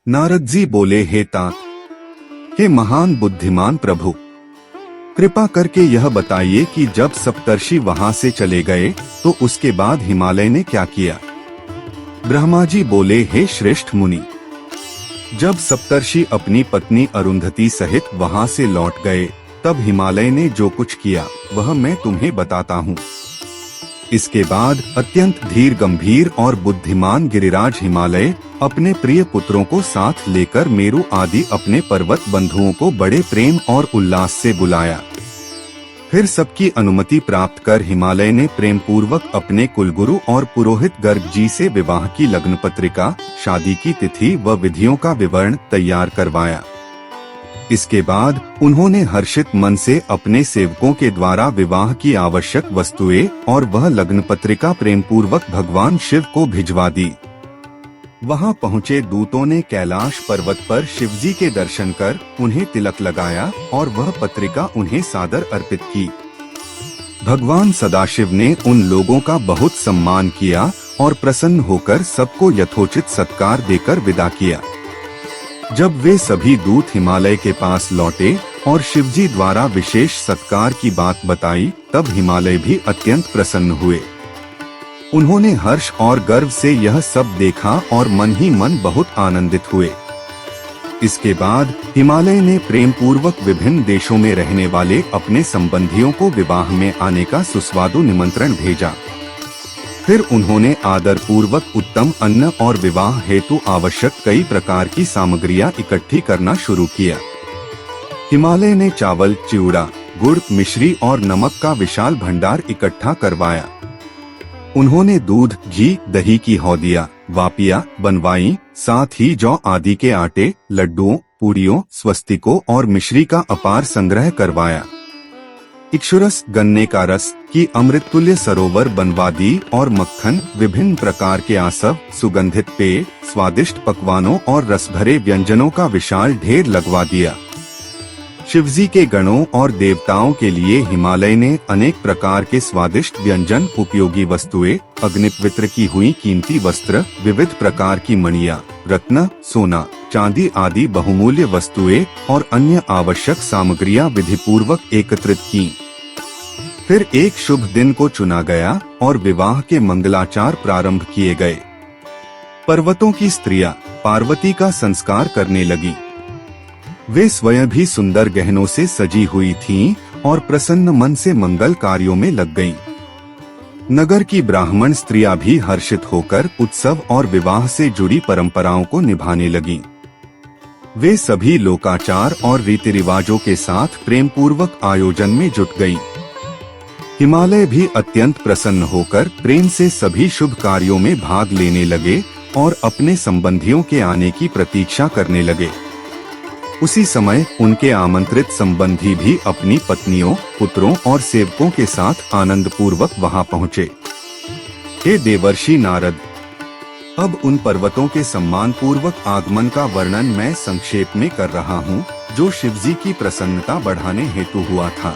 नारद जी बोले, हे तात, हे महान बुद्धिमान प्रभु, कृपा करके यह बताइए कि जब सप्तर्षि वहां से चले गए तो उसके बाद हिमालय ने क्या किया। ब्रह्मा जी बोले, हे श्रेष्ठ मुनि, जब सप्तर्षि अपनी पत्नी अरुंधति सहित वहां से लौट गए तब हिमालय ने जो कुछ किया वह मैं तुम्हें बताता हूँ। इसके बाद अत्यंत धीर गंभीर और बुद्धिमान गिरिराज हिमालय अपने प्रिय पुत्रों को साथ लेकर मेरु आदि अपने पर्वत बंधुओं को बड़े प्रेम और उल्लास से बुलाया। फिर सबकी अनुमति प्राप्त कर हिमालय ने प्रेम पूर्वक अपने कुलगुरु और पुरोहित गर्ग जी से विवाह की लग्न पत्रिका, शादी की तिथि व विधियों का विवरण तैयार करवाया। इसके बाद उन्होंने हर्षित मन से अपने सेवकों के द्वारा विवाह की आवश्यक वस्तुएं और वह लग्न पत्रिका प्रेम पूर्वक भगवान शिव को भिजवा दी। वहां पहुंचे दूतों ने कैलाश पर्वत पर शिवजी के दर्शन कर उन्हें तिलक लगाया और वह पत्रिका उन्हें सादर अर्पित की। भगवान सदाशिव ने उन लोगों का बहुत सम्मान किया और प्रसन्न होकर सबको यथोचित सत्कार देकर विदा किया। जब वे सभी दूत हिमालय के पास लौटे और शिवजी द्वारा विशेष सत्कार की बात बताई तब हिमालय भी अत्यंत प्रसन्न हुए। उन्होंने हर्ष और गर्व से यह सब देखा और मन ही मन बहुत आनंदित हुए। इसके बाद हिमालय ने प्रेम पूर्वक विभिन्न देशों में रहने वाले अपने संबंधियों को विवाह में आने का सुस्वादु निमंत्रण भेजा। फिर उन्होंने आदर पूर्वक उत्तम अन्न और विवाह हेतु आवश्यक कई प्रकार की सामग्रियां इकट्ठी करना शुरू किया। हिमालय ने चावल, चिवड़ा, गुड़, मिश्री और नमक का विशाल भंडार इकट्ठा करवाया। उन्होंने दूध, घी, दही की हौदियां, वापियां बनवाई, साथ ही जौ आदि के आटे, लड्डुओं, पूड़ियों, स्वस्तिकों और मिश्री का अपार संग्रह करवाया। इक्षुरस, गन्ने का रस की अमृततुल्य सरोवर बनवा दी और मक्खन, विभिन्न प्रकार के आसव, सुगंधित पेय, स्वादिष्ट पकवानों और रसभरे व्यंजनों का विशाल ढेर लगवा दिया। शिवजी के गणों और देवताओं के लिए हिमालय ने अनेक प्रकार के स्वादिष्ट व्यंजन, उपयोगी वस्तुएं, अग्निपवित्र की हुई कीमती वस्त्र, विविध प्रकार की मणियां, रत्न, सोना, चांदी आदि बहुमूल्य वस्तुएं और अन्य आवश्यक सामग्रियां विधिपूर्वक एकत्रित की। फिर एक शुभ दिन को चुना गया और विवाह के मंगलाचार प्रारंभ किए गए। पर्वतों की स्त्रियां पार्वती का संस्कार करने लगी। वे स्वयं भी सुंदर गहनों से सजी हुई थीं और प्रसन्न मन से मंगल कार्यों में लग गईं। नगर की ब्राह्मण स्त्रियां भी हर्षित होकर उत्सव और विवाह से जुड़ी परंपराओं को निभाने लगीं। वे सभी लोकाचार और रीति रिवाजों के साथ प्रेम पूर्वक आयोजन में जुट गईं। हिमालय भी अत्यंत प्रसन्न होकर प्रेम से सभी शुभ कार्यों में भाग लेने लगे और अपने संबंधियों के आने की प्रतीक्षा करने लगे। उसी समय उनके आमंत्रित संबंधी भी अपनी पत्नियों, पुत्रों और सेवकों के साथ आनंद पूर्वक वहां पहुंचे। हे देवर्षि नारद, अब उन पर्वतों के सम्मान पूर्वक आगमन का वर्णन मैं संक्षेप में कर रहा हूं, जो शिवजी की प्रसन्नता बढ़ाने हेतु हुआ था।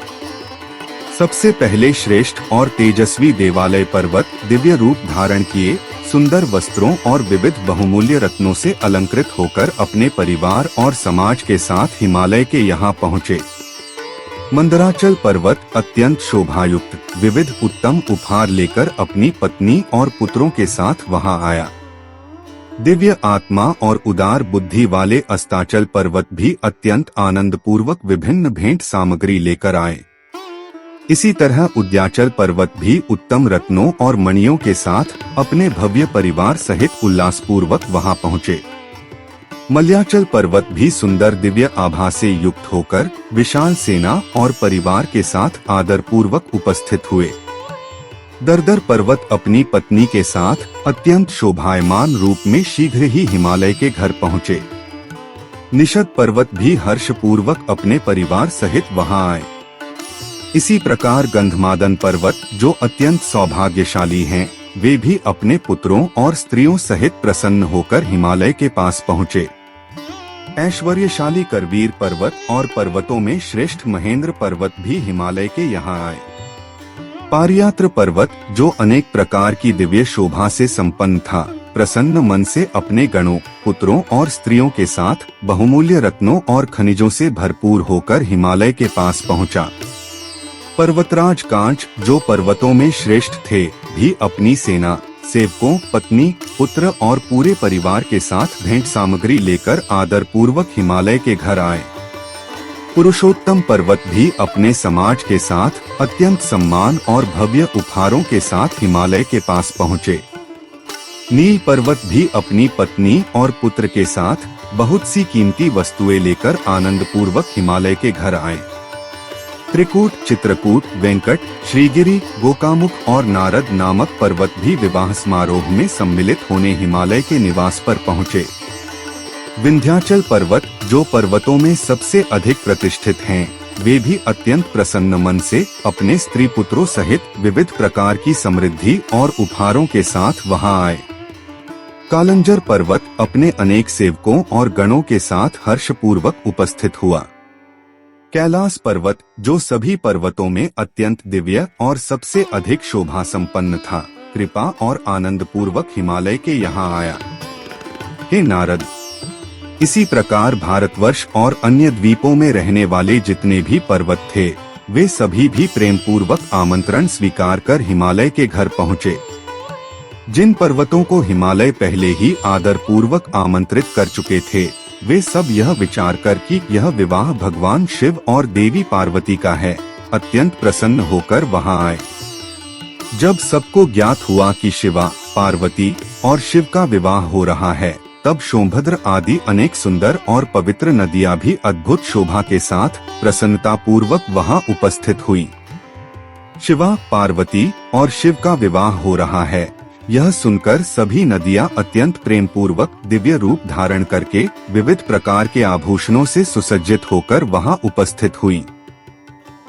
सबसे पहले श्रेष्ठ और तेजस्वी देवालय पर्वत दिव्य रूप धारण किए, सुंदर वस्त्रों और विविध बहुमूल्य रत्नों से अलंकृत होकर अपने परिवार और समाज के साथ हिमालय के यहाँ पहुँचे। मंदराचल पर्वत अत्यंत शोभायुक्त विविध उत्तम उपहार लेकर अपनी पत्नी और पुत्रों के साथ वहां आया। दिव्य आत्मा और उदार बुद्धि वाले अस्ताचल पर्वत भी अत्यंत आनंद पूर्वक विभिन्न भेंट सामग्री लेकर आए। इसी तरह उद्याचल पर्वत भी उत्तम रत्नों और मणियों के साथ अपने भव्य परिवार सहित उल्लासपूर्वक वहां पहुंचे। मल्याचल पर्वत भी सुंदर दिव्य आभा से युक्त होकर विशाल सेना और परिवार के साथ आदर पूर्वक उपस्थित हुए। दरदर पर्वत अपनी पत्नी के साथ अत्यंत शोभायमान रूप में शीघ्र ही हिमालय के घर पहुंचे। निषद पर्वत भी हर्ष पूर्वक अपने परिवार सहित वहां आए। इसी प्रकार गंधमादन पर्वत, जो अत्यंत सौभाग्यशाली हैं, वे भी अपने पुत्रों और स्त्रियों सहित प्रसन्न होकर हिमालय के पास पहुँचे। ऐश्वर्यशाली करवीर पर्वत और पर्वतों में श्रेष्ठ महेंद्र पर्वत भी हिमालय के यहाँ आए। पारियात्र पर्वत, जो अनेक प्रकार की दिव्य शोभा से संपन्न था, प्रसन्न मन से अपने गणों, पुत्रों और स्त्रियों के साथ बहुमूल्य रत्नों और खनिजों से भरपूर होकर हिमालय के पास पहुंचा। पर्वतराज कांच, जो पर्वतों में श्रेष्ठ थे, भी अपनी सेना, सेवकों, पत्नी, पुत्र और पूरे परिवार के साथ भेंट सामग्री लेकर आदर पूर्वक हिमालय के घर आए। पुरुषोत्तम पर्वत भी अपने समाज के साथ अत्यंत सम्मान और भव्य उपहारों के साथ हिमालय के पास पहुँचे। नील पर्वत भी अपनी पत्नी और पुत्र के साथ बहुत सी कीमती वस्तुएं लेकर आनंद पूर्वक हिमालय के घर आए। त्रिकूट, चित्रकूट, वेंकट, श्रीगिरी, गोकामुख और नारद नामक पर्वत भी विवाह समारोह में सम्मिलित होने हिमालय के निवास पर पहुँचे। विंध्याचल पर्वत, जो पर्वतों में सबसे अधिक प्रतिष्ठित हैं, वे भी अत्यंत प्रसन्न मन से अपने स्त्री पुत्रों सहित विविध प्रकार की समृद्धि और उपहारों के साथ वहां आए। कालंजर पर्वत अपने अनेक सेवकों और गणों के साथ हर्षपूर्वक उपस्थित हुआ। कैलाश पर्वत, जो सभी पर्वतों में अत्यंत दिव्य और सबसे अधिक शोभा संपन्न था, कृपा और आनंद पूर्वक हिमालय के यहाँ आया। हे नारद, इसी प्रकार भारतवर्ष और अन्य द्वीपों में रहने वाले जितने भी पर्वत थे, वे सभी भी प्रेम पूर्वक आमंत्रण स्वीकार कर हिमालय के घर पहुँचे। जिन पर्वतों को हिमालय पहले ही आदर पूर्वक आमंत्रित कर चुके थे, वे सब यह विचार कर कि यह विवाह भगवान शिव और देवी पार्वती का है, अत्यंत प्रसन्न होकर वहां आए। जब सबको ज्ञात हुआ कि शिवा, पार्वती और शिव का विवाह हो रहा है, तब सोमभद्र आदि अनेक सुंदर और पवित्र नदियां भी अद्भुत शोभा के साथ प्रसन्नता पूर्वक वहां उपस्थित हुई। शिवा, पार्वती और शिव का विवाह हो रहा है, यह सुनकर सभी नदियां अत्यंत प्रेम पूर्वक दिव्य रूप धारण करके विविध प्रकार के आभूषणों से सुसज्जित होकर वहां उपस्थित हुई।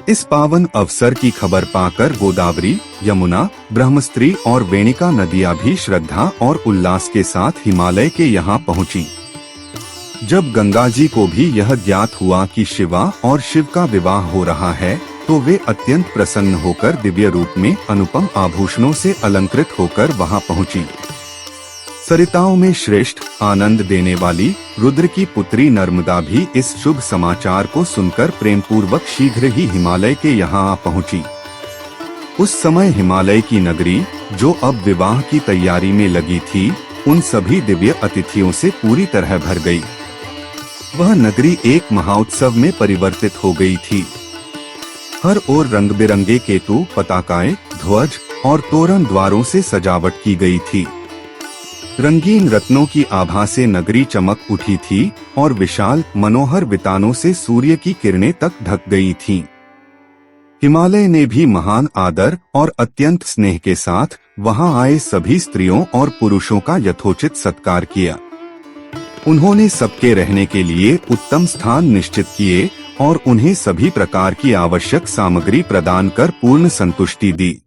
इस पावन अवसर की खबर पाकर गोदावरी, यमुना, ब्रह्मस्त्री और वेणिका नदियां भी श्रद्धा और उल्लास के साथ हिमालय के यहाँ पहुँची। जब गंगा जी को भी यह ज्ञात हुआ कि शिवा और शिव का विवाह हो रहा है, तो वे अत्यंत प्रसन्न होकर दिव्य रूप में अनुपम आभूषणों से अलंकृत होकर वहां पहुंची। सरिताओं में श्रेष्ठ, आनंद देने वाली रुद्र की पुत्री नर्मदा भी इस शुभ समाचार को सुनकर प्रेम पूर्वक शीघ्र ही हिमालय के यहाँ आ पहुंची। उस समय हिमालय की नगरी, जो अब विवाह की तैयारी में लगी थी, उन सभी दिव्य अतिथियों से पूरी तरह भर गई। वह नगरी एक महाउत्सव में परिवर्तित हो गई थी। हर ओर रंग बिरंगे केतु, पताकाएं, ध्वज और तोरण द्वारों से सजावट की गई थी। रंगीन रत्नों की आभा से नगरी चमक उठी थी और विशाल मनोहर वितानों से सूर्य की किरणें तक ढक गई थीं। हिमालय ने भी महान आदर और अत्यंत स्नेह के साथ वहां आए सभी स्त्रियों और पुरुषों का यथोचित सत्कार किया। उन्होंने सबके रहने के लिए उत्तम स्थान निश्चित किए और उन्हें सभी प्रकार की आवश्यक सामग्री प्रदान कर पूर्ण संतुष्टि दी।